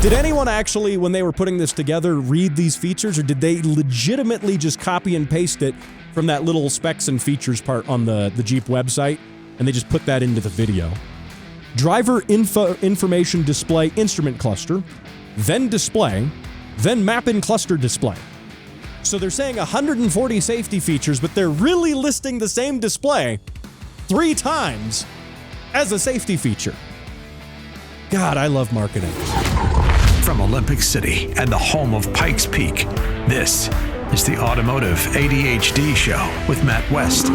Did anyone actually, when they were putting this together, read these features, or did they legitimately just copy and paste it from that little specs and features part on the Jeep website, and they just put that into the video? Driver information display instrument cluster, then display, then map in cluster display. So they're saying 140 safety features, but they're really listing the same display 3 times as a safety feature. God, I love marketing. From Olympic City and the home of Pikes Peak, this is the Automotive ADHD Show with Matt West.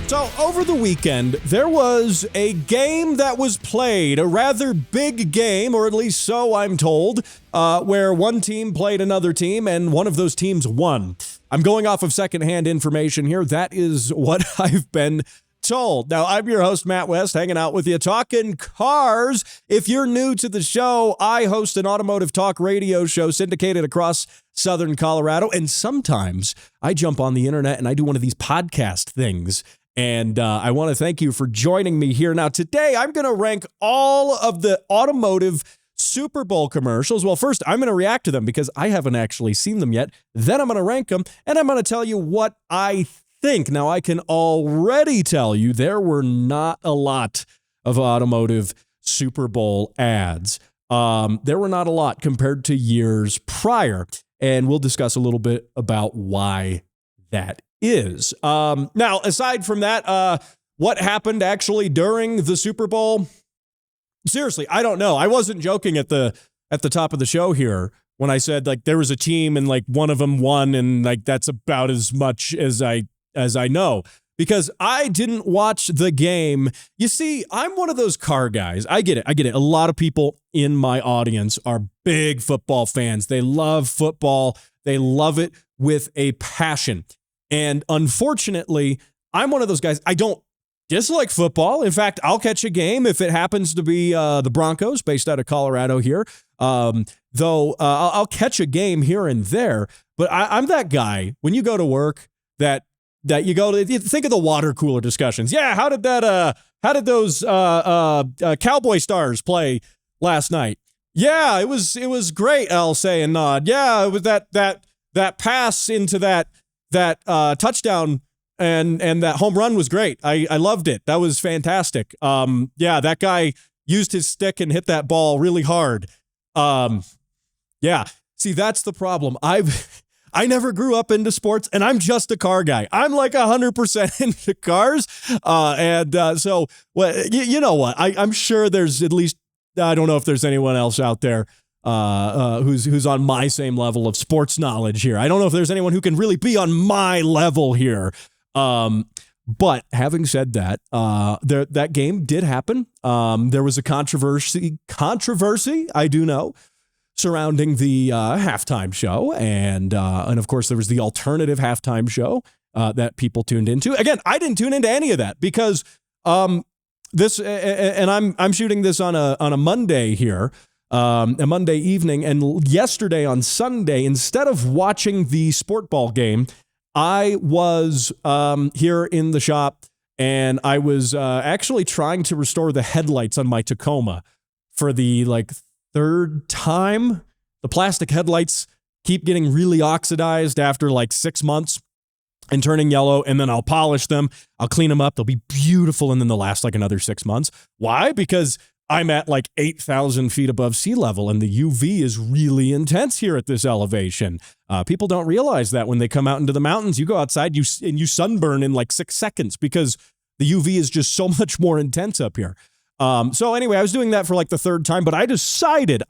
So over the weekend, there was a game that was played, a rather big game, or at least so I'm told, where one team played another team and one of those teams won. I'm going off of secondhand information here. That is what I've been told. Now, I'm your host, Matt West, hanging out with you, talking cars. If you're new to the show, I host an automotive talk radio show syndicated across Southern Colorado, and sometimes I jump on the internet and I do one of these podcast things. And I want to thank you for joining me here. Now, today, I'm going to rank all of the automotive Super Bowl commercials. Well, first, I'm going to react to them because I haven't actually seen them yet. Then I'm going to rank them, and I'm going to tell you what I think. Now, I can already tell you there were not a lot of automotive Super Bowl ads. There were not a lot compared to years prior, and we'll discuss a little bit about why that is. Now, aside from that, what happened actually during the Super Bowl? Seriously, I don't know. I wasn't joking at the top of the show here when I said like there was a team and like one of them won, and like that's about as much as I know, because I didn't watch the game. You see, I'm one of those car guys. I get it. A lot of people in my audience are big football fans. They love football. They love it with a passion. And unfortunately, I'm one of those guys. I don't dislike football. In fact, I'll catch a game if it happens to be the Broncos, based out of Colorado here. Though I'll catch a game here and there. But I'm that guy when you go to work that you go to, think of the water cooler discussions. Yeah, how did those Cowboy Stars play last night? Yeah, it was great. I'll say and nod. Yeah, it was that pass into that touchdown and that home run was great. I loved it. That was fantastic. Yeah, that guy used his stick and hit that ball really hard. Yeah. See, that's the problem. I never grew up into sports, and I'm just a car guy. I'm like 100% into cars. So, well, you know what? I'm sure there's at least, I don't know if there's anyone else out there who's on my same level of sports knowledge here. I don't know if there's anyone who can really be on my level here. But having said that, that game did happen. There was a controversy, I do know, surrounding the halftime show, and of course there was the alternative halftime show that people tuned into. Again, I didn't tune into any of that because this, and I'm shooting this on a Monday here. A Monday evening, and yesterday on Sunday, instead of watching the sportball game, I was here in the shop, and I was actually trying to restore the headlights on my Tacoma for the third time. The plastic headlights keep getting really oxidized after 6 months and turning yellow, and then I'll polish them, I'll clean them up, they'll be beautiful, and then they'll last another 6 months. Why? Because I'm at 8,000 feet above sea level, and the UV is really intense here at this elevation. People don't realize that when they come out into the mountains, you go outside you sunburn in 6 seconds because the UV is just so much more intense up here. So anyway, I was doing that for the third time, but I decided,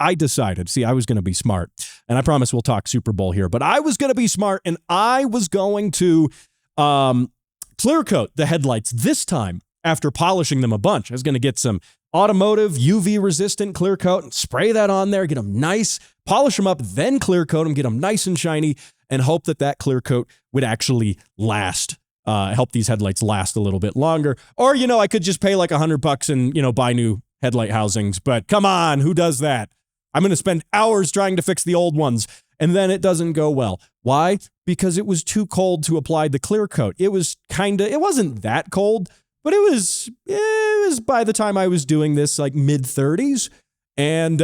see, I was going to be smart, and I promise we'll talk Super Bowl here, but I was going to be smart, and I was going to clear coat the headlights this time after polishing them a bunch. I was going to get some Automotive UV resistant clear coat and spray that on there, get them nice, polish them up, then clear coat them, get them nice and shiny, and hope that clear coat would actually last, help these headlights last a little bit longer. Or, I could just pay $100 and, buy new headlight housings, but come on, who does that? I'm going to spend hours trying to fix the old ones, and then it doesn't go well. Why? Because it was too cold to apply the clear coat. It wasn't that cold, But it was by the time I was doing this, like mid-30s. And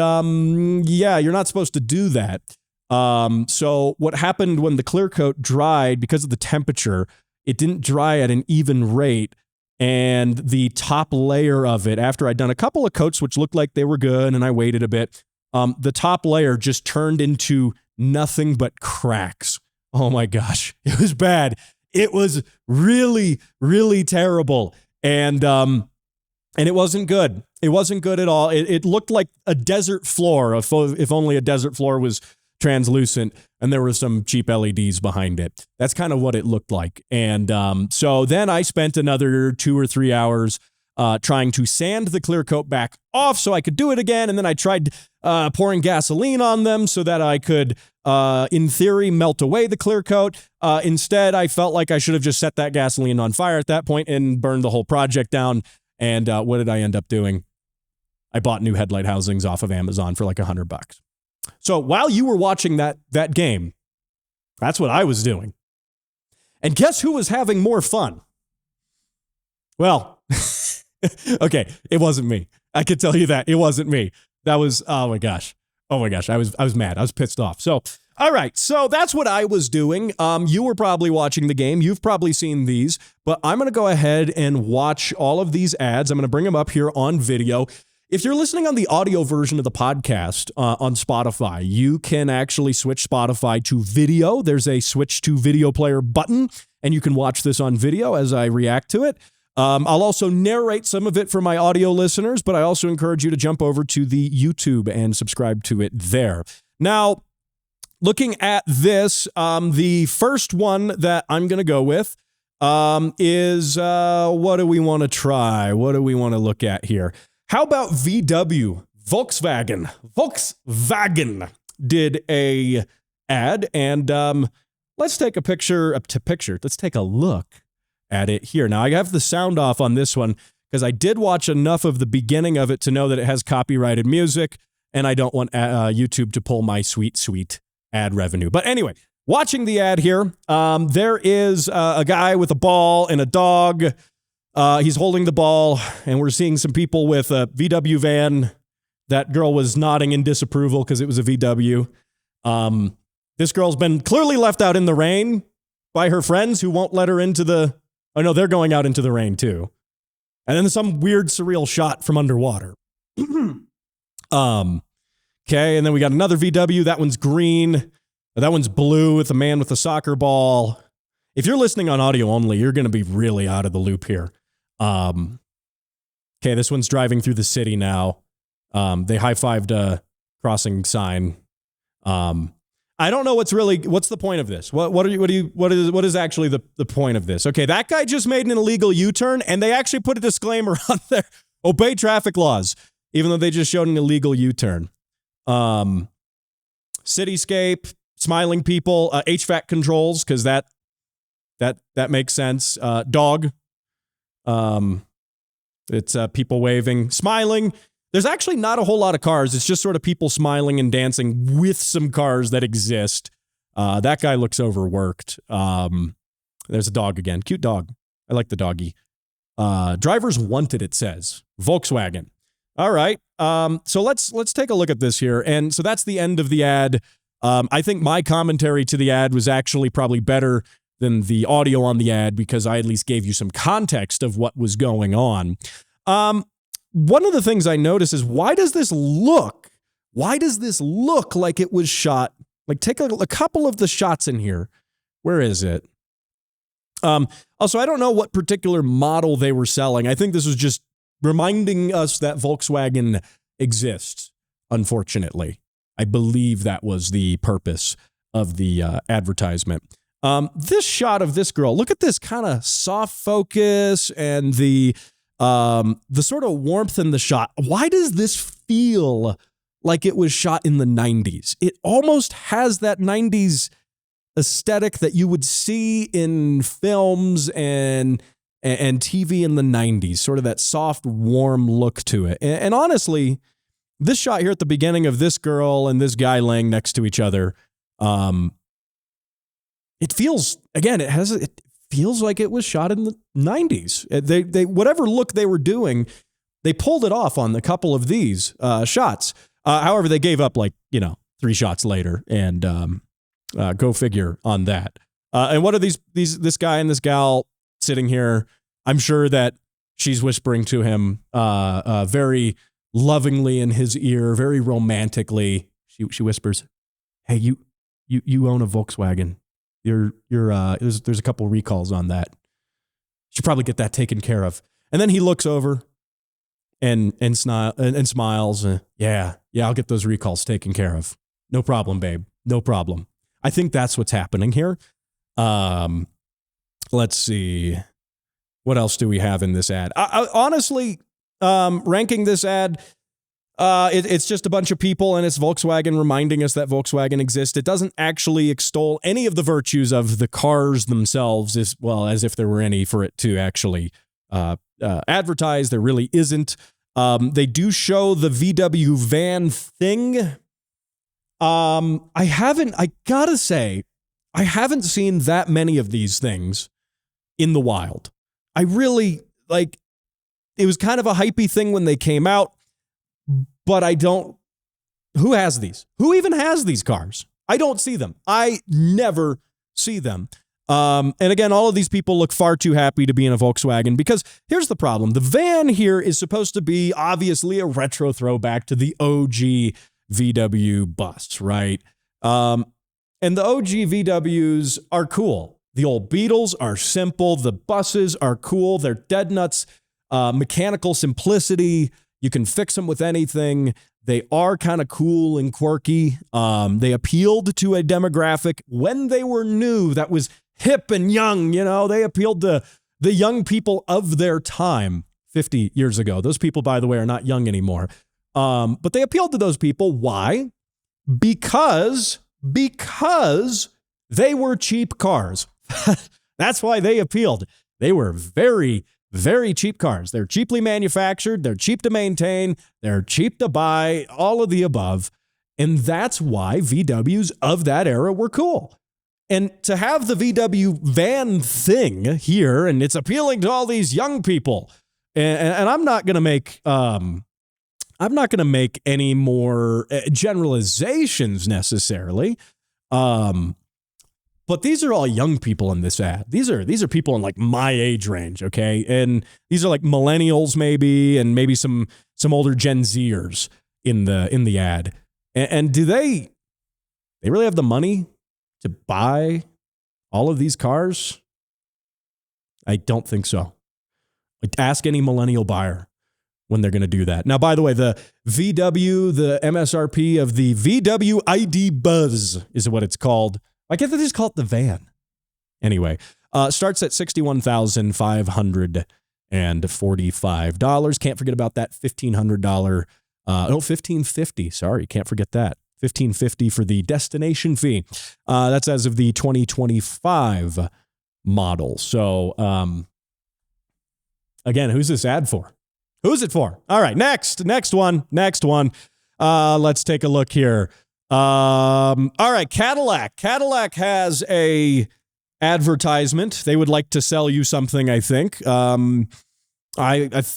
yeah, you're not supposed to do that. So what happened when the clear coat dried, because of the temperature, it didn't dry at an even rate. And the top layer of it, after I'd done a couple of coats, which looked like they were good, and I waited a bit, the top layer just turned into nothing but cracks. Oh my gosh, it was bad. It was really, really terrible. And it wasn't good. It wasn't good at all. It looked like a desert floor, if only a desert floor was translucent and there were some cheap LEDs behind it. That's kind of what it looked like. And so then I spent another 2 or 3 hours trying to sand the clear coat back off so I could do it again. And then I tried pouring gasoline on them so that I could, in theory, melt away the clear coat. Instead, I felt like I should have just set that gasoline on fire at that point and burned the whole project down. And what did I end up doing? I bought new headlight housings off of Amazon for like $100. So while you were watching that game, that's what I was doing. And guess who was having more fun? Well, okay, it wasn't me. I could tell you that. It wasn't me. That was, oh my gosh. I was mad. I was pissed off. So, all right. So that's what I was doing. You were probably watching the game. You've probably seen these, but I'm going to go ahead and watch all of these ads. I'm going to bring them up here on video. If you're listening on the audio version of the podcast on Spotify, you can actually switch Spotify to video. There's a switch to video player button, and you can watch this on video as I react to it. I'll also narrate some of it for my audio listeners, but I also encourage you to jump over to the YouTube and subscribe to it there. Now, looking at this, the first one that I'm going to go with is what do we want to try? What do we want to look at here? How about VW? Volkswagen did a ad, and let's take a let's take a look at it here. Now, I have the sound off on this one because I did watch enough of the beginning of it to know that it has copyrighted music, and I don't want YouTube to pull my sweet ad revenue. But anyway, watching the ad here, there is a guy with a ball and a dog. He's holding the ball, and we're seeing some people with a VW van. That girl was nodding in disapproval because it was a VW. This girl's been clearly left out in the rain by her friends who won't let her into the... Oh, no, they're going out into the rain, too. And then some weird, surreal shot from underwater. Okay, and then we got another VW. That one's green. That one's blue with a man with a soccer ball. If you're listening on audio only, you're going to be really out of the loop here. Okay, this one's driving through the city now. They high-fived a crossing sign. I don't know what's the point of this? What is actually the point of this? Okay, that guy just made an illegal U-turn, and they actually put a disclaimer on there. Obey traffic laws, even though they just showed an illegal U-turn. Cityscape, smiling people, HVAC controls, because that makes sense. Dog. It's people waving, smiling. There's actually not a whole lot of cars. It's just sort of people smiling and dancing with some cars that exist. That guy looks overworked. There's a dog again. Cute dog. I like the doggy. Drivers wanted, it says. Volkswagen. All right. So let's take a look at this here. And so that's the end of the ad. I think my commentary to the ad was actually probably better than the audio on the ad because I at least gave you some context of what was going on. One of the things I notice is why does this look like it was shot? Like take a couple of the shots in here. Where is it? Also, I don't know what particular model they were selling. I think this was just reminding us that Volkswagen exists, unfortunately. I believe that was the purpose of the advertisement. This shot of this girl, look at this kind of soft focus and the sort of warmth in the shot. Why does this feel like it was shot in the 90s? It almost has that 90s aesthetic that you would see in films and TV in the 90s, sort of that soft, warm look to it. And honestly, this shot here at the beginning of this girl and this guy laying next to each other, it feels, again, it feels like it was shot in the 90s. They whatever look they were doing, they pulled it off on a couple of these shots. However, they gave up 3 shots later, and go figure on that. And what are this guy and this gal sitting here? I'm sure that she's whispering to him very lovingly in his ear, very romantically. She whispers, "Hey, you own a Volkswagen. There's a couple recalls on that. Should probably get that taken care of." And then he looks over and smiles. Yeah, I'll get those recalls taken care of. No problem, babe. No problem. I think that's what's happening here. Let's see. What else do we have in this ad? Honestly, ranking this ad, it's just a bunch of people, and it's Volkswagen reminding us that Volkswagen exists. It doesn't actually extol any of the virtues of the cars themselves, as well as if there were any for it to actually advertise. There really isn't. They do show the VW van thing. I gotta say, I haven't seen that many of these things in the wild. I really, it was kind of a hypey thing when they came out, but who has these? Who even has these cars? I don't see them. I never see them. And again, all of these people look far too happy to be in a Volkswagen, because here's the problem. The van here is supposed to be obviously a retro throwback to the OG VW bus, right? And the OG VWs are cool. The old Beetles are simple. The buses are cool. They're dead nuts. Mechanical simplicity. You can fix them with anything. They are kind of cool and quirky. They appealed to a demographic when they were new that was hip and young. They appealed to the young people of their time 50 years ago. Those people, by the way, are not young anymore. But they appealed to those people. Why? Because they were cheap cars. That's why they appealed. They were very, very cheap cars. They're cheaply manufactured. They're cheap to maintain. They're cheap to buy, all of the above. And that's why VWs of that era were cool. And to have the VW van thing here, and it's appealing to all these young people. And I'm not going to make any more generalizations necessarily. But these are all young people in this ad. These are people in my age range, okay? And these are millennials maybe, and maybe some older Gen Zers in the ad. And do they really have the money to buy all of these cars? I don't think so. Ask any millennial buyer when they're going to do that. Now, by the way, the VW, the MSRP of the VW ID Buzz is what it's called. Why can't they just call it the van? Anyway, starts at $61,545. Can't forget about that $1,500. $1,550. Sorry, can't forget that. $1,550 for the destination fee. That's as of the 2025 model. So, again, who's this ad for? Who's it for? All right, next one. Let's take a look here. All right, Cadillac. Cadillac has a advertisement. They would like to sell you something, I think. I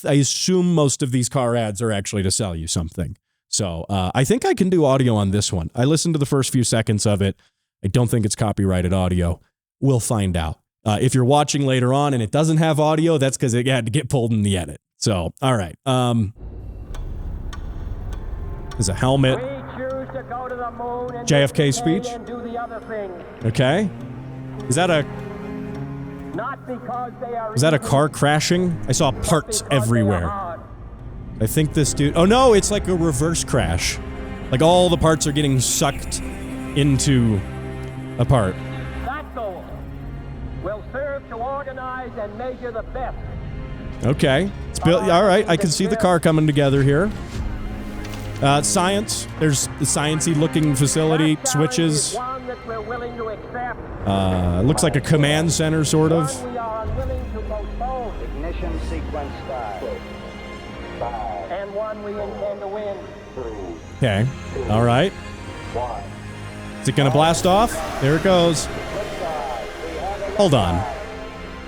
assume most of these car ads are actually to sell you something. So I think I can do audio on this one. I listened to the first few seconds of it. I don't think it's copyrighted audio. We'll find out. If you're watching later on and it doesn't have audio, that's because it had to get pulled in the edit. So, all right. There's a helmet. JFK speech. Okay. Is that a car crashing? I saw parts everywhere. I think this dude... Oh, no, it's like a reverse crash. Like all the parts are getting sucked into a part. That goal will serve to organize and measure the best. Okay. It's built. All right, I can see the car coming together here. Science. There's the sciencey looking facility. Switches. Looks like a command center, sort of. Ignition sequence start. And one we intend to win. Okay. All right. Is it going to blast off? There it goes. Hold on.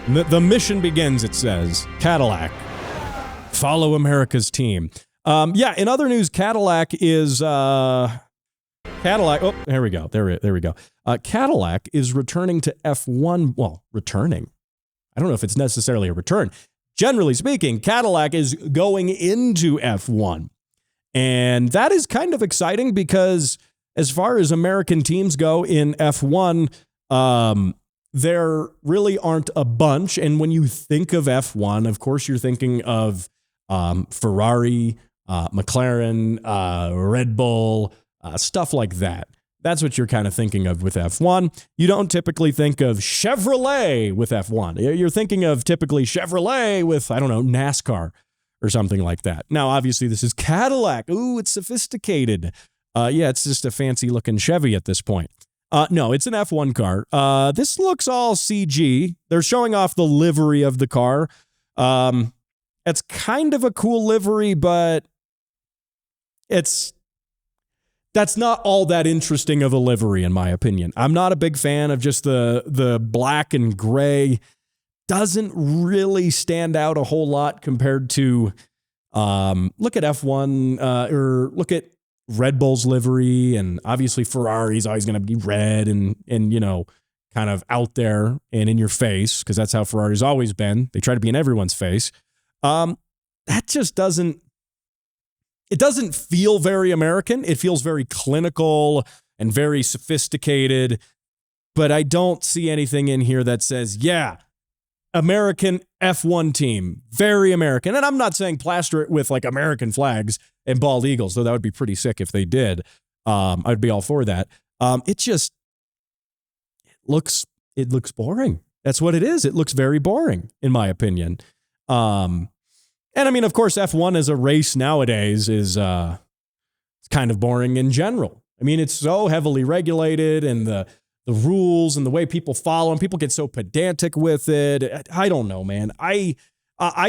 The mission begins, it says. Cadillac. Follow America's team. Yeah, in other news, Cadillac is... Cadillac... Oh, there we go. There we go. Cadillac is returning to F1... Well, returning. I don't know if it's necessarily a return. Generally speaking, Cadillac is going into F1. And that is kind of exciting because as far as American teams go in F1, there really aren't a bunch. And when you think of F1, of course, you're thinking of Ferrari, McLaren, Red Bull, stuff like that. That's what you're kind of thinking of with F1. You don't typically think of Chevrolet with F1. You're thinking of typically Chevrolet with, I don't know, NASCAR or something like that. Now, obviously, this is Cadillac. Ooh, it's sophisticated. Yeah, it's just a fancy-looking Chevy at this point. No, it's an F1 car. This looks all CG. They're showing off the livery of the car. It's kind of a cool livery, but that's not all that interesting of a livery, in my opinion. I'm not a big fan of just the black and gray. Doesn't really stand out a whole lot compared to, look at F1, or look at Red Bull's livery, and obviously Ferrari's always going to be red and, you know, kind of out there and in your face, because that's how Ferrari's always been. They try to be in everyone's face. That just doesn't feel very American. It feels very clinical and very sophisticated, but I don't see anything in here that says, yeah, American F1 team, very American. And I'm not saying plaster it with like American flags and bald eagles, though that would be pretty sick if they did. I'd be all for that. It looks boring. That's what it is. It looks very boring, in my opinion. And I mean, of course, F1 as a race nowadays is it's kind of boring in general. I mean, it's so heavily regulated, and the rules and the way people follow, and people get so pedantic with it. I don't know, man. I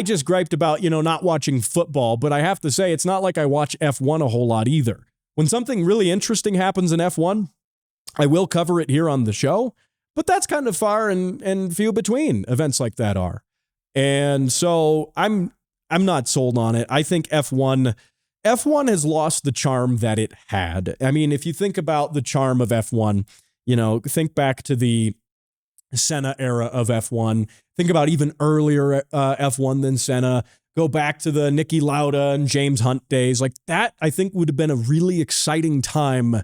just griped about, not watching football, but I have to say it's not like I watch F1 a whole lot either. When something really interesting happens in F1, I will cover it here on the show, but that's kind of far and few between events like that are. And so I'm not sold on it. I think F1 has lost the charm that it had. I mean, if you think about the charm of F1, think back to the Senna era of F1. Think about even earlier F1 than Senna. Go back to the Niki Lauda and James Hunt days. Like that, I think would have been a really exciting time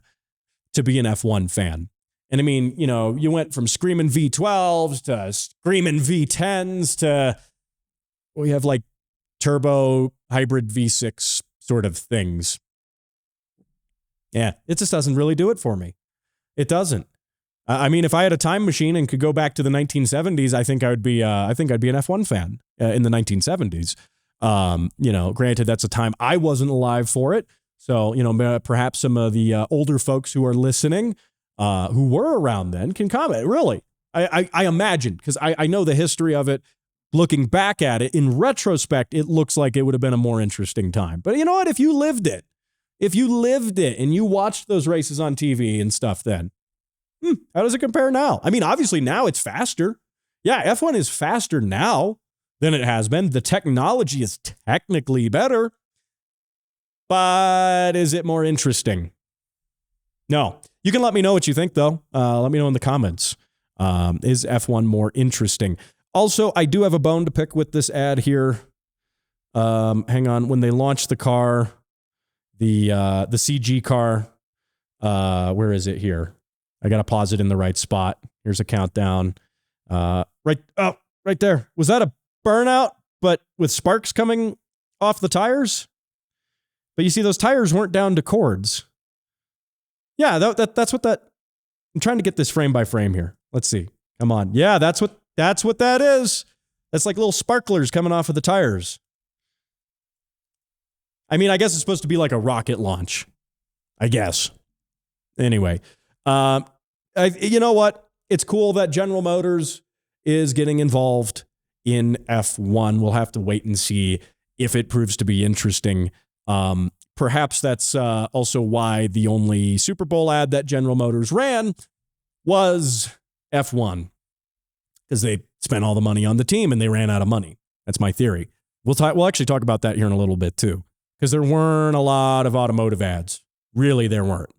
to be an F1 fan. And I mean, you went from screaming V12s to screaming V10s to, we have like turbo hybrid V6 sort of things. Yeah, it just doesn't really do it for me. It doesn't. I mean, if I had a time machine and could go back to the 1970s, I think I'd be an F1 fan in the 1970s. Granted, that's a time I wasn't alive for it. So, perhaps some of the older folks who are listening, who were around then, can comment. Really, I imagine, because I know the history of it. Looking back at it, in retrospect, it looks like it would have been a more interesting time. But you know what? If you lived it and you watched those races on TV and stuff then, how does it compare now? I mean, obviously now it's faster. Yeah, F1 is faster now than it has been. The technology is technically better. But is it more interesting? No. You can let me know what you think, though. Let me know in the comments. Is F1 more interesting? Also, I do have a bone to pick with this ad here. Hang on. When they launched the car, the CG car, where is it here? I got to pause it in the right spot. Here's a countdown. Right there. Was that a burnout, but with sparks coming off the tires? But you see, those tires weren't down to cords. Yeah, that's what that... I'm trying to get this frame by frame here. Let's see. Come on. Yeah, that's what that is. That's like little sparklers coming off of the tires. I mean, I guess it's supposed to be like a rocket launch. I guess. Anyway, you know what? It's cool that General Motors is getting involved in F1. We'll have to wait and see if it proves to be interesting. Perhaps that's also why the only Super Bowl ad that General Motors ran was F1. Because they spent all the money on the team and they ran out of money. That's my theory. We'll actually talk about that here in a little bit too, because there weren't a lot of automotive ads. Really, there weren't.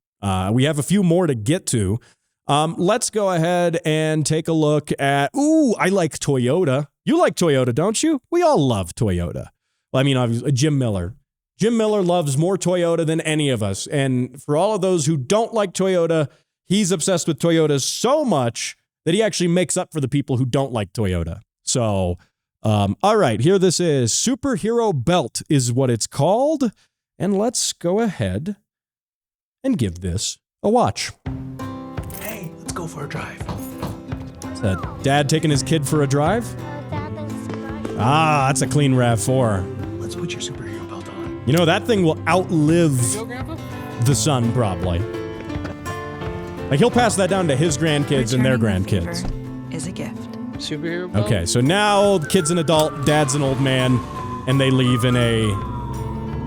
We have a few more to get to. Let's go ahead and take a look at, I like Toyota. You like Toyota, don't you? We all love Toyota. Well, I mean, obviously, Jim Miller. Jim Miller loves more Toyota than any of us. And for all of those who don't like Toyota, he's obsessed with Toyota so much that he actually makes up for the people who don't like Toyota. So, all right, here this is. Superhero Belt is what it's called. And let's go ahead and give this a watch. Hey, let's go for a drive. Is that dad taking his kid for a drive? That's a clean RAV4. Let's put your superhero belt on. You know, that thing will outlive the son, probably. Like, he'll pass that down to his grandkids and their grandkids. Is a gift. Superhero belt? Okay, so now the kid's an adult, dad's an old man, and they leave in a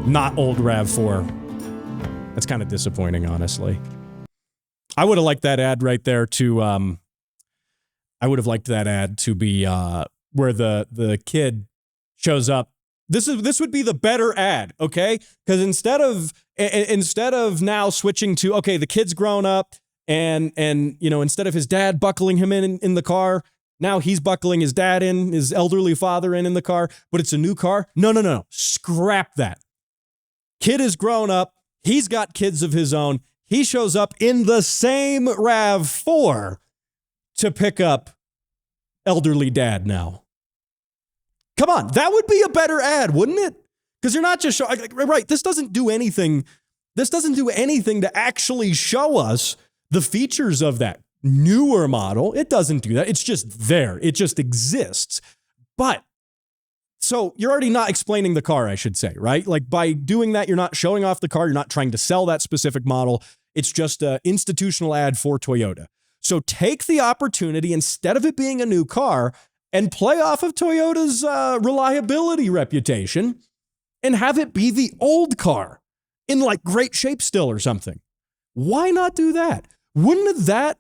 not old RAV4. That's kind of disappointing, honestly. I would have liked that ad right there to, I would have liked that ad to be, where the kid shows up. This would be the better ad, okay? Because instead of now switching to, okay, the kid's grown up and you know, instead of his dad buckling him in the car, now he's buckling his dad in, his elderly father in the car, but it's a new car. No. Scrap that. Kid is grown up. He's got kids of his own. He shows up in the same RAV4 to pick up elderly dad now. Come on, that would be a better ad, wouldn't it? Because you're not just showing, right, this doesn't do anything to actually show us the features of that newer model. It doesn't do that. It's just there. It just exists. But, so you're already not explaining the car, I should say, right? Like, by doing that, you're not showing off the car. You're not trying to sell that specific model. It's just an institutional ad for Toyota. So take the opportunity, instead of it being a new car, and play off of Toyota's reliability reputation and have it be the old car in like great shape still or something. Why not do that? Wouldn't that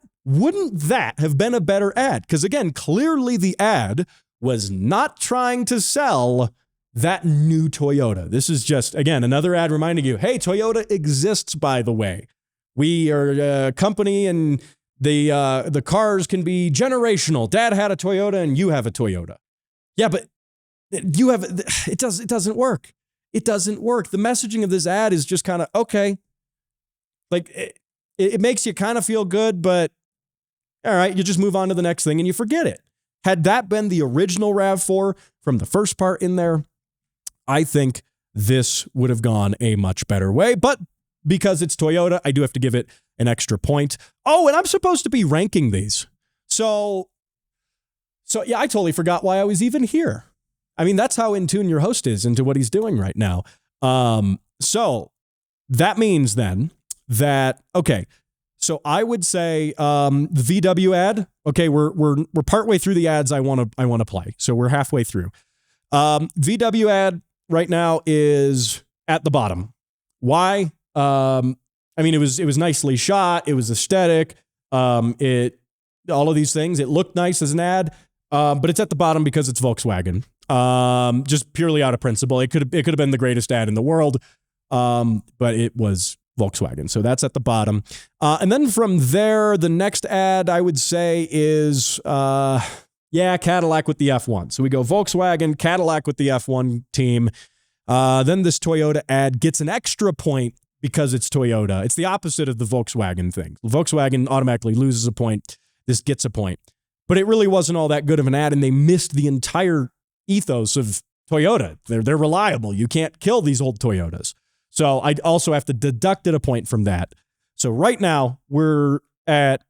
have been a better ad? Because again, clearly the ad was not trying to sell that new Toyota. This is just, again, another ad reminding you, hey, Toyota exists, by the way. We are a company and the cars can be generational. Dad had a Toyota and you have a Toyota. Yeah, but it doesn't work. It doesn't work. The messaging of this ad is just kind of, okay. Like, it makes you kind of feel good, but all right, you just move on to the next thing and you forget it. Had that been the original RAV4 from the first part in there, I think this would have gone a much better way. But because it's Toyota, I do have to give it an extra point. Oh, and I'm supposed to be ranking these. So yeah, I totally forgot why I was even here. I mean, that's how in tune your host is into what he's doing right now. So that means then that, okay, so I would say the VW ad, okay, we're partway through the ads I want to play. So we're halfway through. VW ad right now is at the bottom. Why? I mean, it was nicely shot. It was aesthetic. All of these things. It looked nice as an ad, but it's at the bottom because it's Volkswagen. Just purely out of principle. It could have been the greatest ad in the world, but it was Volkswagen. So that's at the bottom. And then from there, the next ad I would say is, Cadillac with the F1. So we go Volkswagen, Cadillac with the F1 team. Then this Toyota ad gets an extra point because it's Toyota. It's the opposite of the Volkswagen thing. Volkswagen automatically loses a point. This gets a point. But it really wasn't all that good of an ad, and they missed the entire ethos of Toyota. They're reliable. You can't kill these old Toyotas. So I'd also have to deduct a point from that. So right now, we're at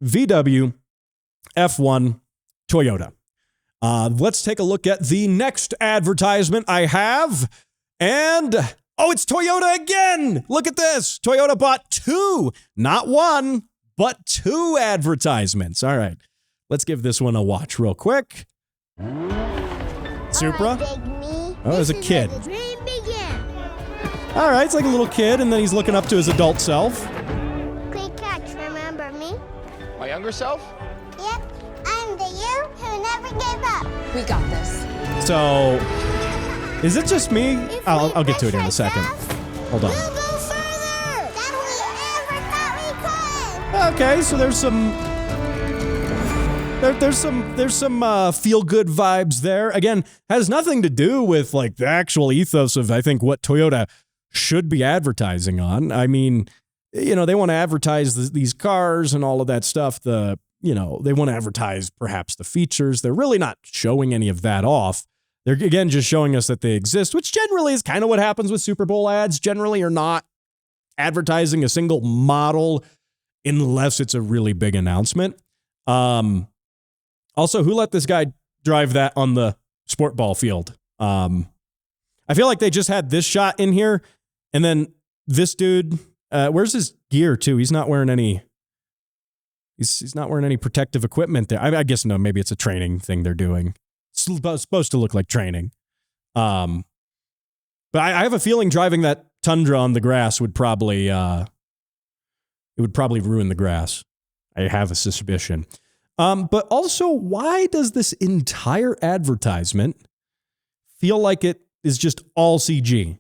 VW, F1, Toyota. Let's take a look at the next advertisement I have. And, it's Toyota again. Look at this. Toyota bought 2, not 1, but 2 advertisements. All right. Let's give this one a watch real quick. Supra. There's a kid. All right, it's like a little kid, and then he's looking up to his adult self. Quick catch, remember me? My younger self? Yep, I'm the you who never gave We got this. So, is it just me? I'll get to it here in a second. Hold on. We'll go further than we ever thought we could. Okay, so there's some feel-good vibes there. Again, has nothing to do with like the actual ethos of, I think, what Toyota should be advertising on. I mean, you know, they want to advertise these cars and all of that stuff. They want to advertise perhaps the features. They're really not showing any of that off. They're, again, just showing us that they exist, which generally is kind of what happens with Super Bowl ads. Generally, you're not advertising a single model unless it's a really big announcement. Also, who let this guy drive that on the sportball field? I feel like they just had this shot in here, and then this dude, where's his gear too? He's not wearing any. He's not wearing any protective equipment there. I guess no, maybe it's a training thing they're doing. It's supposed to look like training. But I have a feeling driving that Tundra on the grass would probably ruin the grass. I have a suspicion. But also, why does this entire advertisement feel like it is just all CG?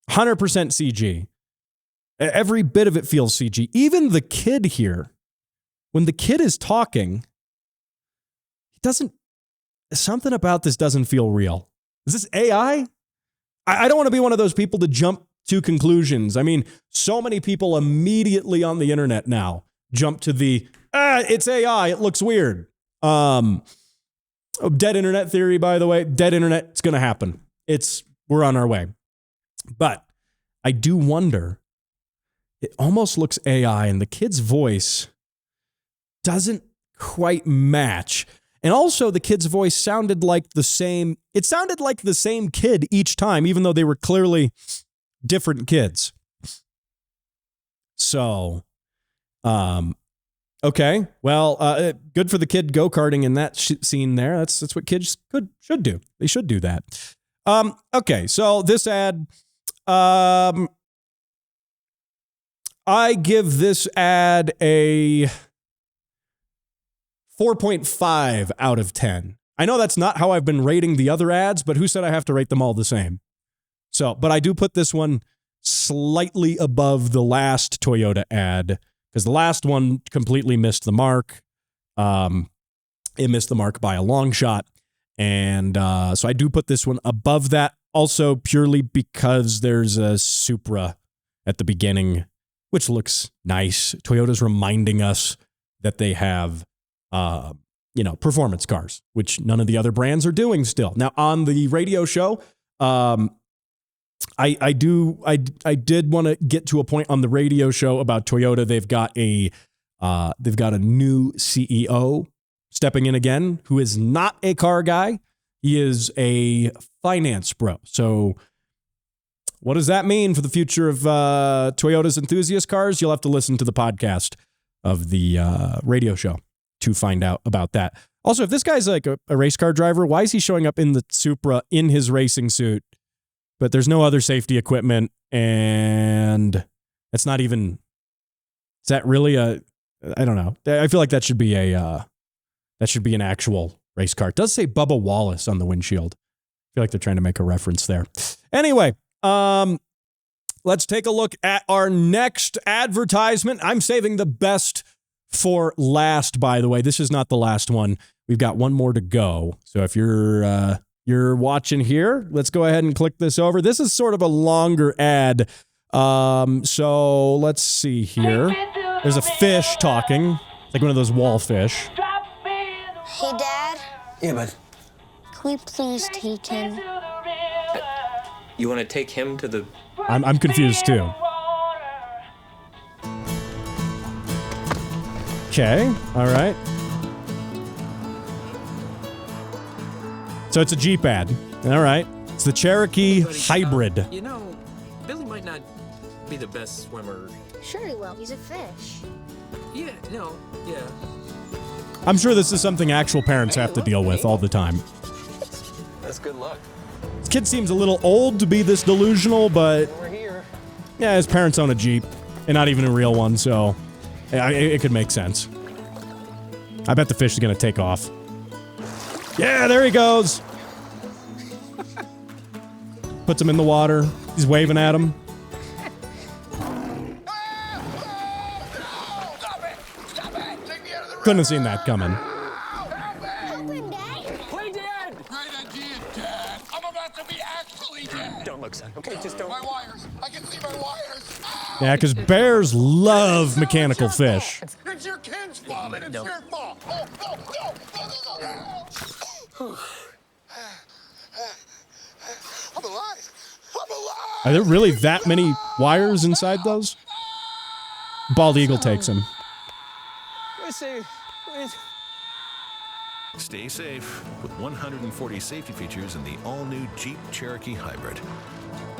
100% CG. Every bit of it feels CG. Even the kid here, when the kid is talking, something about this doesn't feel real. Is this AI? I don't want to be one of those people to jump to conclusions. I mean, so many people immediately on the internet now jump to the, it's AI, it looks weird. Dead internet theory, by the way. Dead internet, it's going to happen. We're on our way. But I do wonder, it almost looks AI, and the kid's voice doesn't quite match. And also the kid's voice sounded like the same kid each time, even though they were clearly different kids. So, okay. Well, good for the kid go-karting in that scene there. That's what kids should do. They should do that. Okay. So this ad, I give this ad a 4.5 out of 10. I know that's not how I've been rating the other ads, but who said I have to rate them all the same? So, but I do put this one slightly above the last Toyota ad, because the last one completely missed the mark. It missed the mark by a long shot. And so I do put this one above that, also purely because there's a Supra at the beginning, which looks nice. Toyota's reminding us that they have performance cars, which none of the other brands are doing still. Now, on the radio show, I did want to get to a point on the radio show about Toyota. They've got a new CEO stepping in again, who is not a car guy. He is a finance bro. So what does that mean for the future of Toyota's enthusiast cars? You'll have to listen to the podcast of the radio show to find out about that. Also, if this guy's like a race car driver, why is he showing up in the Supra in his racing suit? But there's no other safety equipment, and it's not even. Is that really I don't know. I feel like that should be an actual race car. It does say Bubba Wallace on the windshield. I feel like they're trying to make a reference there. Anyway, let's take a look at our next advertisement. I'm saving the best for last, by the way. This is not the last one. We've got one more to go. So if you're watching here, let's go ahead and click this over. This is sort of a longer ad. So let's see here. There's a fish talking. It's like one of those wall fish. Hey, Dad. Yeah, bud. Can we please take him? You want to take him to the... I'm confused too. Okay, all right. So it's a Jeep ad. All right. It's the Cherokee Hybrid. You know, Billy might not be the best swimmer. Sure he will. He's a fish. Yeah. I'm sure this is something actual parents have to deal with all the time. That's good luck. This kid seems a little old to be this delusional, but We're here. yeah, his parents own a Jeep, and not even a real one, so it could make sense. I bet the fish is going to take off. Yeah, there he goes. Puts him in the water. He's waving at him. Couldn't have seen that coming. Open, Dad. Play dead! Great idea, Dad. I'm about to be actually dead. Don't look, son. Okay, just don't. My wires. I can see my wires. Yeah, because bears love mechanical fish. It's your kid's fault and it's your fault. Oh, no. I'm alive. Are there really that many wires inside those? Bald eagle takes him. Stay safe with 140 safety features in the all-new Jeep Cherokee Hybrid.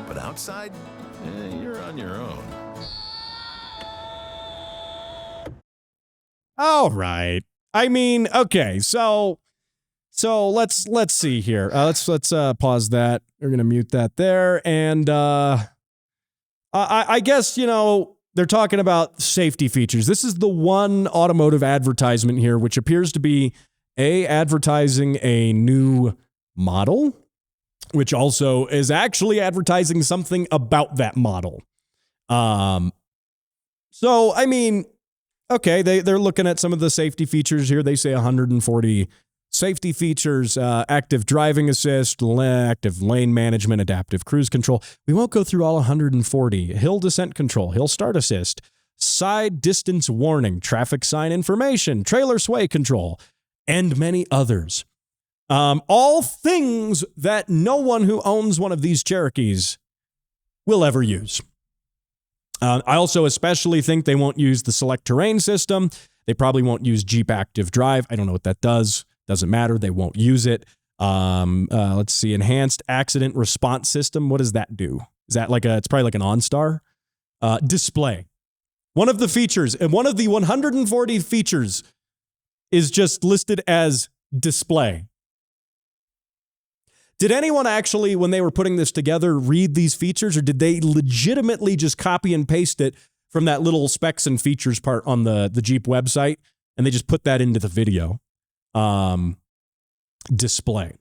But outside, you're on your own. All right. I mean, okay, so let's see here. Let's pause that. We're gonna mute that there, and I guess they're talking about safety features. This is the one automotive advertisement here, which appears to be advertising a new model, which also is actually advertising something about that model. So I mean, okay, they're looking at some of the safety features here. They say 140 safety features, active driving assist, active lane management, adaptive cruise control. We won't go through all 140. Hill descent control, hill start assist, side distance warning, traffic sign information, trailer sway control, and many others. All things that no one who owns one of these Cherokees will ever use. I also especially think they won't use the select terrain system. They probably won't use Jeep Active Drive. I don't know what that does. Doesn't matter. They won't use it. Let's see. Enhanced accident response system. What does that do? Is that it's probably like an OnStar? Display. One of the features, and one of the 140 features is just listed as display. Did anyone actually, when they were putting this together, read these features, or did they legitimately just copy and paste it from that little specs and features part on the Jeep website, and they just put that into the video? Display.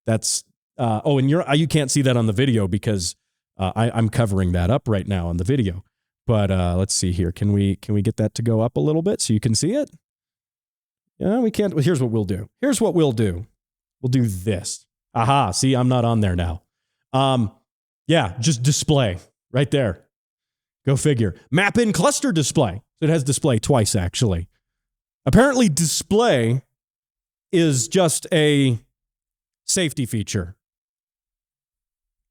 That's and you can't see that on the video because I'm covering that up right now on the video. But let's see here. Can we get that to go up a little bit so you can see it? Yeah, we can't. Well, here's what we'll do. We'll do this. Aha, see, I'm not on there now. Yeah, just display right there. Go figure. Map in cluster display. So it has display twice, actually. Apparently, display is just a safety feature.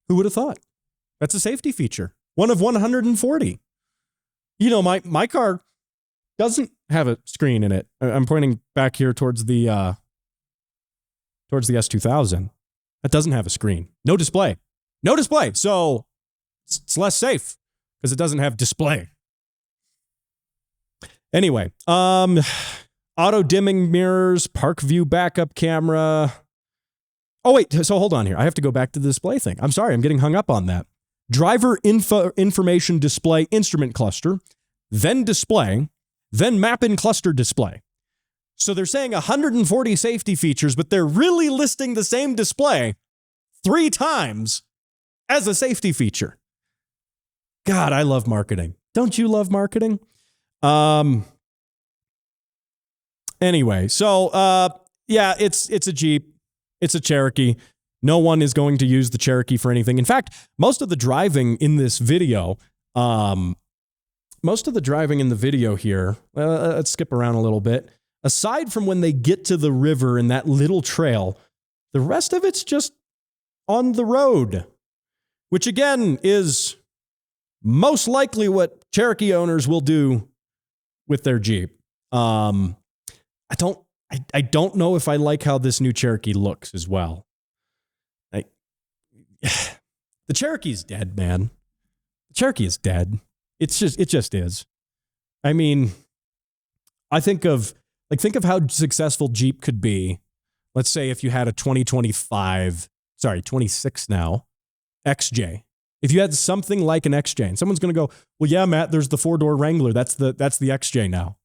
Who would have thought? That's a safety feature. One of 140. My car doesn't have a screen in it. I'm pointing back here towards the S2000. That doesn't have a screen. No display. So it's less safe because it doesn't have display. Anyway, auto dimming mirrors, park view backup camera. Oh, wait. So hold on here. I have to go back to the display thing. I'm sorry. I'm getting hung up on that. Driver information display instrument cluster, then display, then map in cluster display. So they're saying 140 safety features, but they're really listing the same display 3 times as a safety feature. God, I love marketing. Don't you love marketing? Anyway, so yeah, it's a Jeep. It's a Cherokee. No one is going to use the Cherokee for anything. In fact, most of the driving in this video, here, let's skip around a little bit. Aside from when they get to the river and that little trail, the rest of it's just on the road, which again is most likely what Cherokee owners will do with their Jeep. I don't know if I like how this new Cherokee looks as well. The Cherokee's dead, man. The Cherokee is dead. It just is. I mean, I think of how successful Jeep could be. Let's say if you had a 26 now, XJ. If you had something like an XJ, and someone's going to go, well, yeah, Matt, there's the 4-door Wrangler. That's the XJ now.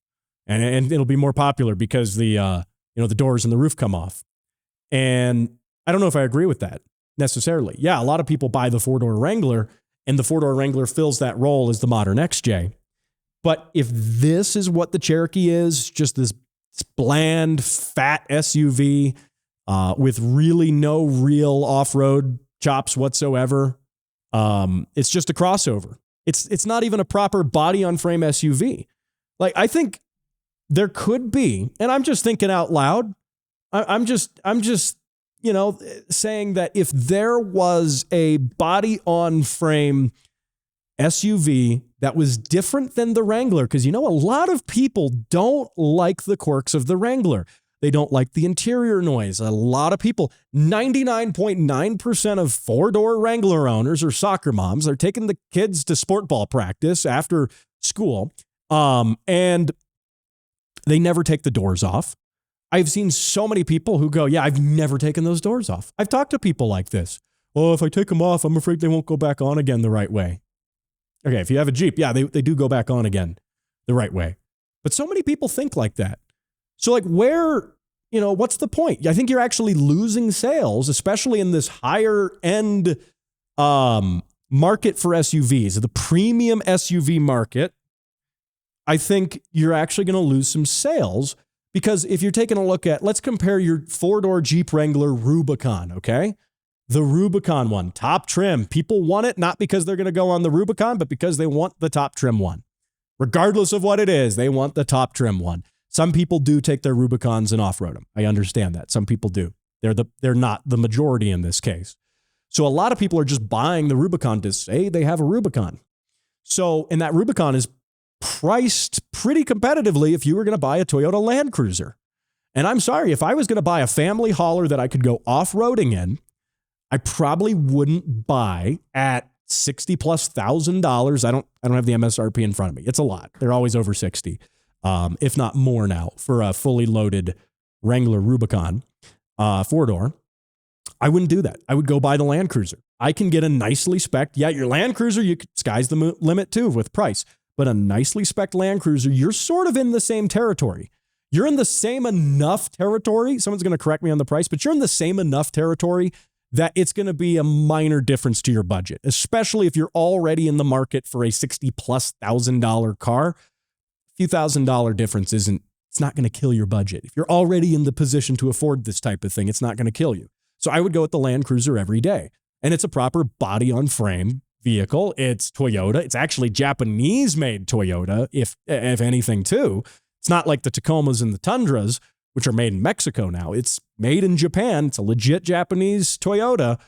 And it'll be more popular because the doors and the roof come off. And I don't know if I agree with that necessarily. Yeah, a lot of people buy the four-door Wrangler, and the four-door Wrangler fills that role as the modern XJ. But if this is what the Cherokee is, just this bland, fat SUV with really no real off-road chops whatsoever, it's just a crossover. It's not even a proper body-on-frame SUV. Like, I think there could be, and I'm just thinking out loud, I'm just saying that if there was a body-on-frame SUV that was different than the Wrangler, because a lot of people don't like the quirks of the Wrangler. They don't like the interior noise. A lot of people, 99.9% of four-door Wrangler owners are soccer moms. They're taking the kids to sportball practice after school, and they never take the doors off. I've seen so many people who go, yeah, I've never taken those doors off. I've talked to people like this. Oh, if I take them off, I'm afraid they won't go back on again the right way. Okay, if you have a Jeep, yeah, they do go back on again the right way. But so many people think like that. So like where, what's the point? I think you're actually losing sales, especially in this higher end market for SUVs, the premium SUV market. I think you're actually going to lose some sales because if you're taking a look at, let's compare your four-door Jeep Wrangler Rubicon, okay? The Rubicon one, top trim. People want it not because they're going to go on the Rubicon, but because they want the top trim one. Regardless of what it is, they want the top trim one. Some people do take their Rubicons and off-road them. I understand that. Some people do. They're not the majority in this case. So a lot of people are just buying the Rubicon to say they have a Rubicon. So, and that Rubicon is priced pretty competitively if you were going to buy a Toyota Land Cruiser. And I'm sorry, if I was going to buy a family hauler that I could go off-roading in, I probably wouldn't buy at $60,000+. I don't have the MSRP in front of me. It's a lot. They're always over 60, if not more now for a fully loaded Wrangler Rubicon four-door. I wouldn't do that. I would go buy the Land Cruiser. I can get a nicely spec'd. Yeah, your Land Cruiser, sky's the limit too with price. But a nicely spec'd Land Cruiser, you're sort of in the same territory. You're in the same enough territory. Someone's going to correct me on the price, but you're in the same enough territory that it's going to be a minor difference to your budget, especially if you're already in the market for a $60,000+ car. A few $1,000 difference it's not going to kill your budget. If you're already in the position to afford this type of thing, it's not going to kill you. So I would go with the Land Cruiser every day. And it's a proper body on frame vehicle. It's Toyota. It's actually Japanese made Toyota, if anything too. It's not like the Tacomas and the Tundras, which are made in Mexico now. It's made in Japan. It's a legit Japanese Toyota.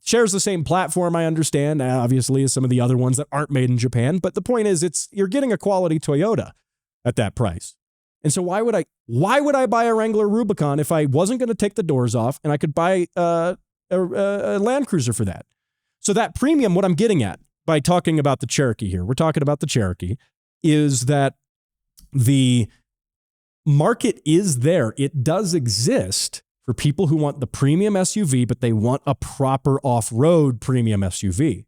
Shares the same platform, I understand, obviously, as some of the other ones that aren't made in Japan. But the point is, you're getting a quality Toyota at that price. And so why would I buy a Wrangler Rubicon if I wasn't going to take the doors off and I could buy a Land Cruiser for that? So that premium, what I'm getting at by talking about the Cherokee here, we're talking about the Cherokee, is that the market is there. It does exist for people who want the premium SUV, but they want a proper off-road premium SUV.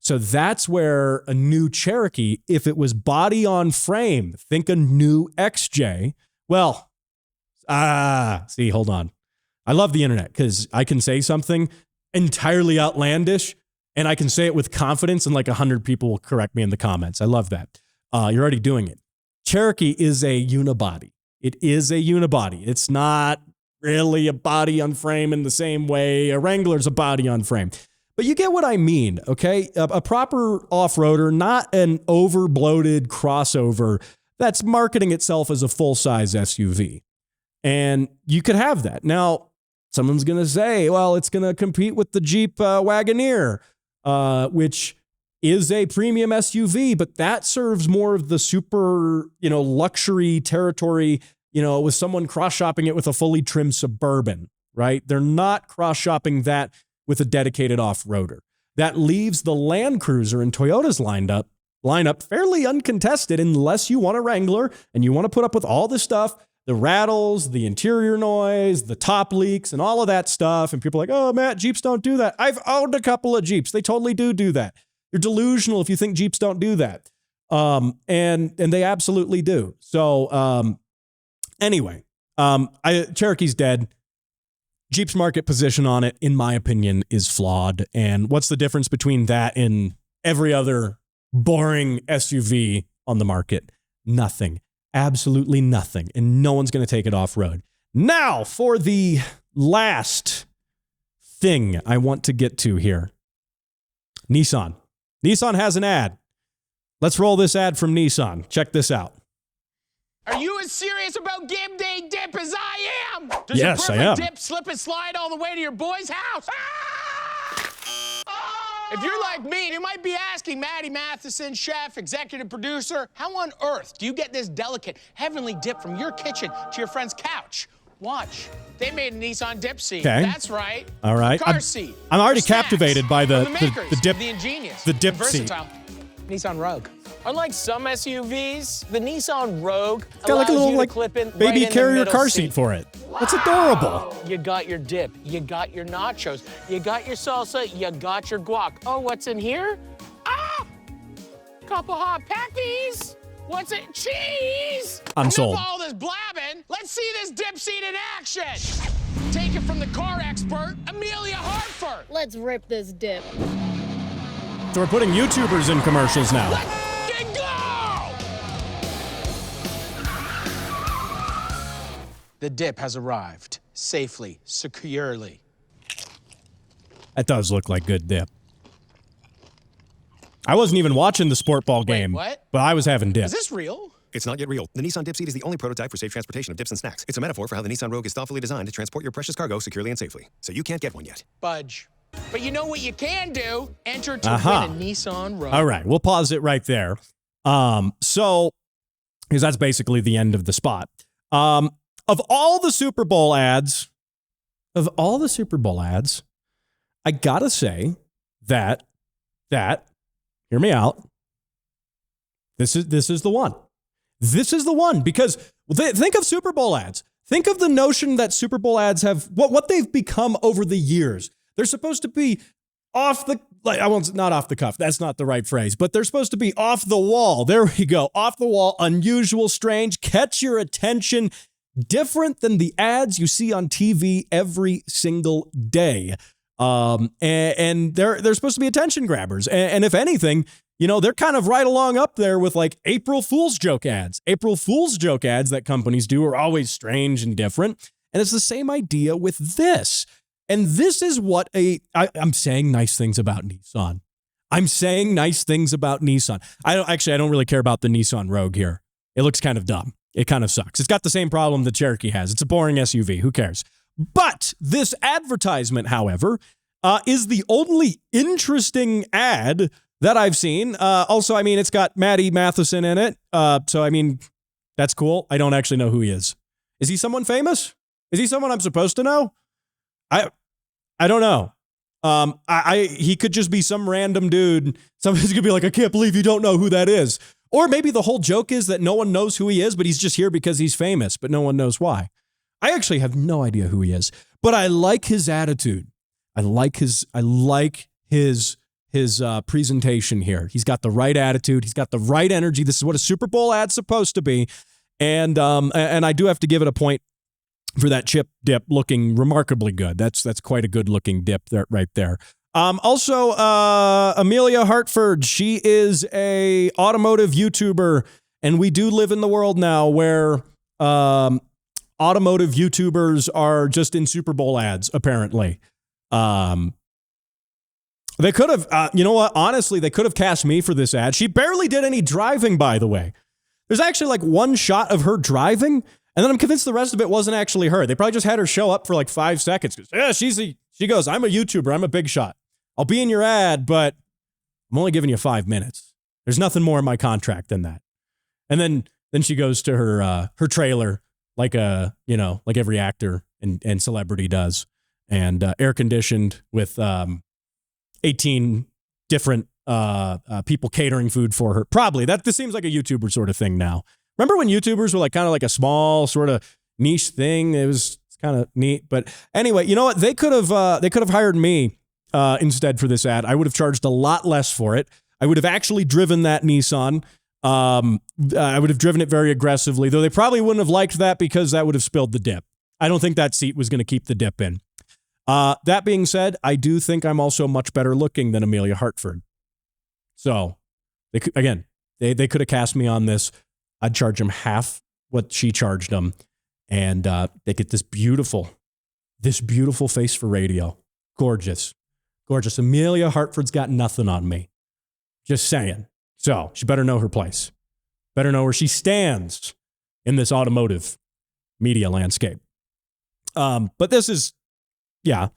So that's where a new Cherokee, if it was body on frame, think a new XJ. Well, hold on. I love the internet because I can say something entirely outlandish and I can say it with confidence and like 100 people will correct me in the comments. I love that. You're already doing it. Cherokee is a unibody. It is a unibody. It's not really a body on frame in the same way a Wrangler's a body on frame. But you get what I mean, okay? A proper off-roader, not an over-bloated crossover that's marketing itself as a full-size SUV. And you could have that. Now, someone's going to say, well, it's going to compete with the Jeep Wagoneer, which is a premium SUV, but that serves more of the super, luxury territory, with someone cross-shopping it with a fully trimmed Suburban, right? They're not cross-shopping that with a dedicated off-roader. That leaves the Land Cruiser in Toyota's lineup fairly uncontested unless you want a Wrangler and you want to put up with all this stuff, the rattles, the interior noise, the top leaks, and all of that stuff. And people are like, oh, Matt, Jeeps don't do that. I've owned a couple of Jeeps. They totally do that. You're delusional if you think Jeeps don't do that. And they absolutely do. So anyway, Cherokee's dead. Jeep's market position on it, in my opinion, is flawed. And what's the difference between that and every other boring SUV on the market? Nothing. Absolutely nothing. And no one's going to take it off-road. Now, for the last thing I want to get to here. Nissan. Nissan has an ad. Let's roll this ad from Nissan. Check this out. Are you as serious about game day dip as I am? Does Yes, your I am. perfect dip slip and slide all the way to your boy's house? If you're like me, you might be asking Maddie Matheson, chef, executive producer, how on earth do you get this delicate, heavenly dip from your kitchen to your friend's couch? Watch. They made a Nissan dip seat. Okay. That's right. All right. Car seat. I'm already Snacks. captivated by the From makers, dip. the ingenious, the dip the versatile Nissan Rogue. Unlike some SUVs, the Nissan Rogue It's got like a allows little you like to clip in baby right in the carrier middle car seat for it. That's adorable. You got your dip, you got your nachos, you got your salsa, you got your guac. Oh, what's in here? Ah! Couple hot peppies. What's it? Cheese! I'm sold. Enough all this blabbing. Let's see this dip seat in action. Take it from the car expert, Amelia Hartford. Let's rip this dip. So we're putting YouTubers in commercials now. Let's f***ing go! The dip has arrived safely, securely. That does look like good dip. I wasn't even watching the sportball game, what? but I was having dip. Is this real? It's not yet real. The Nissan Dip Seat is the only prototype for safe transportation of dips and snacks. It's a metaphor for how the Nissan Rogue is thoughtfully designed to transport your precious cargo securely and safely. So you can't get one yet. Budge. But you know what you can do? Enter to Uh-huh. win a Nissan Rogue. All right, we'll pause it right there. So, because that's basically the end of the spot. Of all the Super Bowl ads, I gotta say that, hear me out. This is the one. This is the one because think of Super Bowl ads. Think of the notion that Super Bowl ads have what they've become over the years. They're supposed to be not off the cuff. That's not the right phrase, but they're supposed to be off the wall. There we go. Off the wall, unusual, strange, catch your attention, different than the ads you see on TV every single day. And they're supposed to be attention grabbers. And if anything, they're kind of right along up there with like April Fool's joke ads. April Fool's joke ads that companies do are always strange and different. And it's the same idea with this. And this is what I'm saying nice things about Nissan. I'm saying nice things about Nissan. I don't really care about the Nissan Rogue here. It looks kind of dumb. It kind of sucks. It's got the same problem the Cherokee has. It's a boring SUV. Who cares? But this advertisement, however, is the only interesting ad that I've seen. Also, I mean, it's got Maddie Matheson in it. So, I mean, that's cool. I don't actually know who he is. Is he someone famous? Is he someone I'm supposed to know? I don't know. He could just be some random dude. Somebody's gonna be like, I can't believe you don't know who that is. Or maybe the whole joke is that no one knows who he is, but he's just here because he's famous, but no one knows why. I actually have no idea who he is, but I like his attitude. I like his presentation here. He's got the right attitude. He's got the right energy. This is what a Super Bowl ad's supposed to be. And I do have to give it a point for that chip dip looking remarkably good. That's quite a good looking dip there, right there. Also, Amelia Hartford, she is a automotive YouTuber, and we do live in the world now where automotive YouTubers are just in Super Bowl ads, apparently. They could have, you know what? Honestly, they could have cast me for this ad. She barely did any driving, by the way. There's actually like one shot of her driving, and then I'm convinced the rest of it wasn't actually her. They probably just had her show up for like 5 seconds. Yeah, she goes, I'm a YouTuber. I'm a big shot. I'll be in your ad, but I'm only giving you 5 minutes. There's nothing more in my contract than that. And then she goes to her trailer like like every actor and celebrity does, and air conditioned with 18 different people catering food for her. Probably this seems like a YouTuber sort of thing now. Remember when YouTubers were like kind of like a small sort of niche thing? It's kind of neat. But anyway, you know what? They could have hired me instead for this ad. I would have charged a lot less for it. I would have actually driven that Nissan. I would have driven it very aggressively, though they probably wouldn't have liked that because that would have spilled the dip. I don't think that seat was going to keep the dip in. That being said, I do think I'm also much better looking than Amelia Hartford. So, they could have cast me on this. I'd charge them half what she charged them. And they get this beautiful face for radio. Gorgeous. Gorgeous. Amelia Hartford's got nothing on me. Just saying. So she better know her place. Better know where she stands in this automotive media landscape. But this is the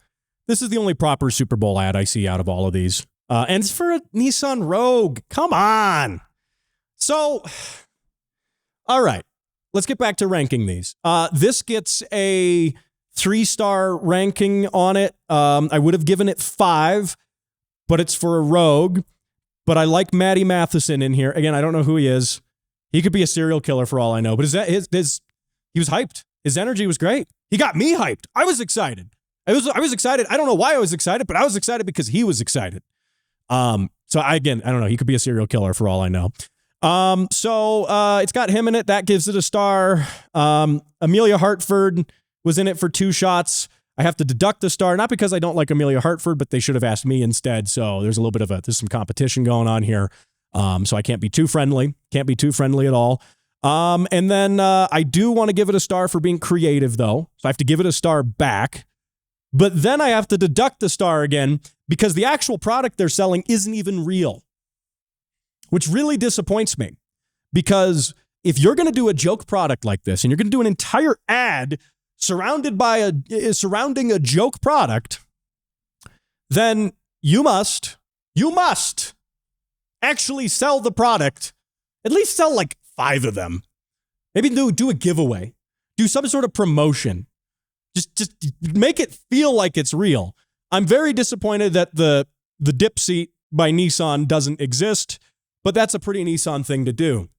only proper Super Bowl ad I see out of all of these. And it's for a Nissan Rogue. Come on. So, all right. Let's get back to ranking these. This gets a 3-star ranking on it. I would have given it 5, but it's for a Rogue. But I like Matty Matheson in here. Again, I don't know who he is. He could be a serial killer for all I know. But he was hyped. His energy was great. He got me hyped. I was excited. I was excited. I don't know why I was excited, but I was excited because he was excited. I don't know. He could be a serial killer for all I know. It's got him in it. That gives it a star. Amelia Hartford was in it for 2 shots. I have to deduct the star, not because I don't like Amelia Hartford, but they should have asked me instead. So there's a little bit of there's some competition going on here. So I can't be too friendly. Can't be too friendly at all. And then I do want to give it a star for being creative, though. So I have to give it a star back. But then I have to deduct the star again because the actual product they're selling isn't even real, which really disappoints me. Because if you're going to do a joke product like this and you're going to do an entire ad surrounding a joke product, then you must actually sell the product. At least sell like 5 of them. Maybe do a giveaway. Do some sort of promotion. Just make it feel like it's real. I'm very disappointed that the dip seat by Nissan doesn't exist, but that's a pretty Nissan thing to do.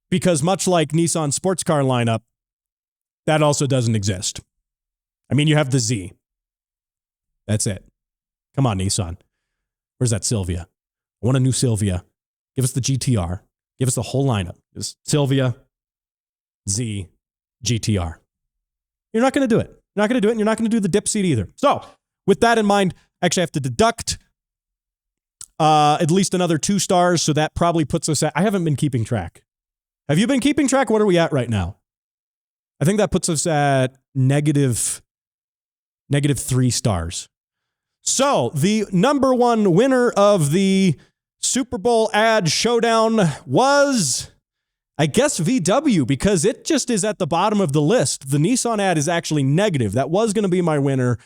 Because much like Nissan sports car lineup, that also doesn't exist. I mean, you have the Z. That's it. Come on, Nissan. Where's that Silvia? I want a new Silvia. Give us the GTR. Give us the whole lineup. Just Silvia, Z, GTR. You're not going to do it. You're not going to do it, and you're not going to do the dip seat either. So, with that in mind, I actually have to deduct at least another 2 stars, so that probably puts us at... I haven't been keeping track. Have you been keeping track? What are we at right now? I think that puts us at negative 3 stars. So, the number 1 winner of the Super Bowl ad showdown was, I guess, VW, because it just is at the bottom of the list. The Nissan ad is actually negative. That was going to be my winner,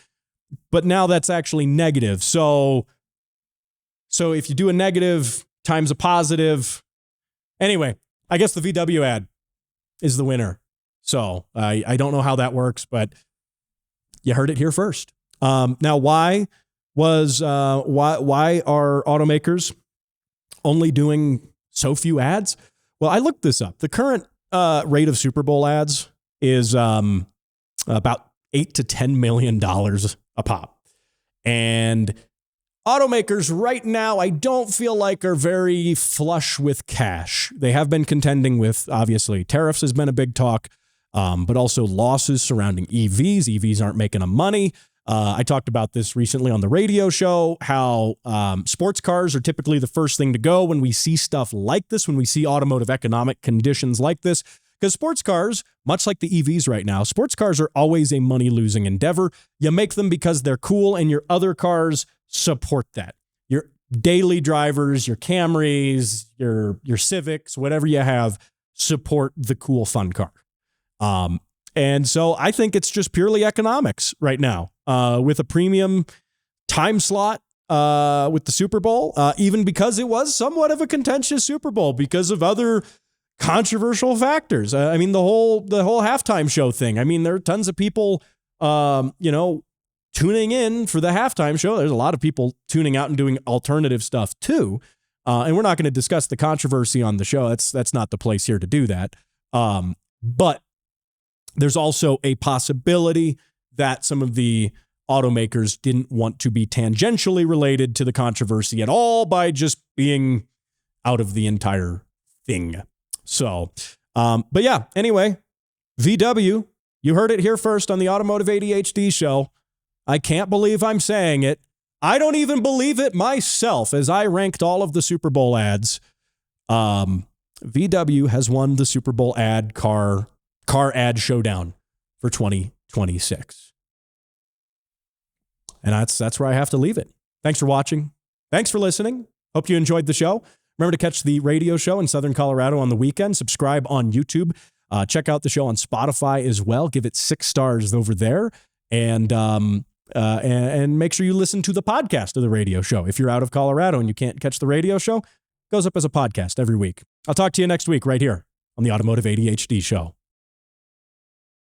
but now that's actually negative. So if you do a negative times a positive, anyway, I guess the VW ad is the winner. So I don't know how that works, but you heard it here first. Now, why are automakers only doing so few ads? Well, I looked this up. The current rate of Super Bowl ads is about $8 to $10 million a pop. And automakers right now, I don't feel like are very flush with cash. They have been contending with, obviously, tariffs has been a big talk, but also losses surrounding EVs. EVs aren't making them money. I talked about this recently on the radio show, how sports cars are typically the first thing to go when we see stuff like this, when we see automotive economic conditions like this. Because sports cars, much like the EVs right now, sports cars are always a money-losing endeavor. You make them because they're cool, and your other cars support that. Your daily drivers, your Camrys, your Civics, whatever you have, support the cool, fun car. And so I think it's just purely economics right now. With a premium time slot with the Super Bowl, even because it was somewhat of a contentious Super Bowl because of other controversial factors. I mean, the whole halftime show thing. I mean, there are tons of people, tuning in for the halftime show. There's a lot of people tuning out and doing alternative stuff too. And we're not going to discuss the controversy on the show. That's not the place here to do that. But there's also a possibility that some of the automakers didn't want to be tangentially related to the controversy at all by just being out of the entire thing. So, but yeah, anyway, VW, you heard it here first on the Automotive ADHD show. I can't believe I'm saying it. I don't even believe it myself as I ranked all of the Super Bowl ads. VW has won the Super Bowl car ad showdown for 2026. And that's where I have to leave it. Thanks for watching. Thanks for listening. Hope you enjoyed the show. Remember to catch the radio show in Southern Colorado on the weekend. Subscribe on YouTube. Check out the show on Spotify as well. Give it 6 stars over there. And make sure you listen to the podcast of the radio show. If you're out of Colorado and you can't catch the radio show, it goes up as a podcast every week. I'll talk to you next week right here on the Automotive ADHD Show.